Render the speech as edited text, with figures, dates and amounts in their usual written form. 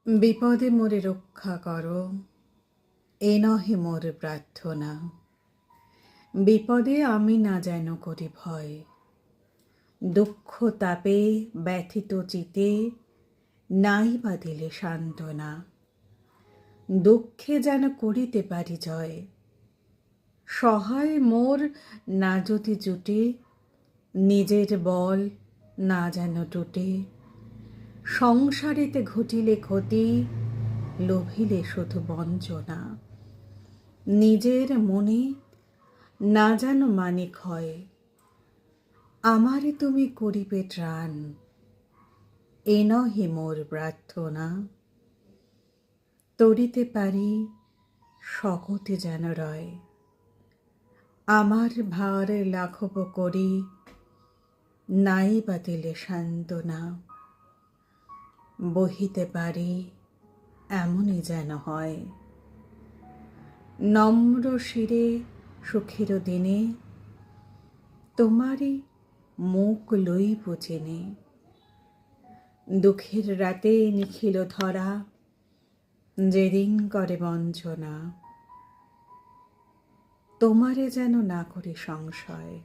বিপদে মোরে রক্ষা করো, এ নহে মোর প্রার্থনা। বিপদে আমি না যেন করি ভয়, দুঃখ তাপে ব্যথিত চিতে নাই বা দিলে সান্ত্বনা। দুঃখে যেন করিতে পারি জয়, সহায় মোর না যদি জুটে, নিজের বল না যেন টুটে। সংসারেতে ঘটিলে ক্ষতি, লোভিলে শুধু বঞ্চনা। নিজের মনে না যেন মানে ক্ষয়, আমারে তুমি করিবে ত্রাণ, এ নহে মোর প্রার্থনা। তরিতে পারি সকতে যেন রয়, আমার ভার লাঘব করি নাই বা দিলে সান্ত্বনা। বহিতে পারি এমনই যেন হয়, নম্র শিরে সুখের দিনে তোমারই মুখ লইব জেনে। দুঃখের রাতে নিখিল ধরা, যেদিন করে বঞ্চনা, তোমারে যেন না করি সংশয়।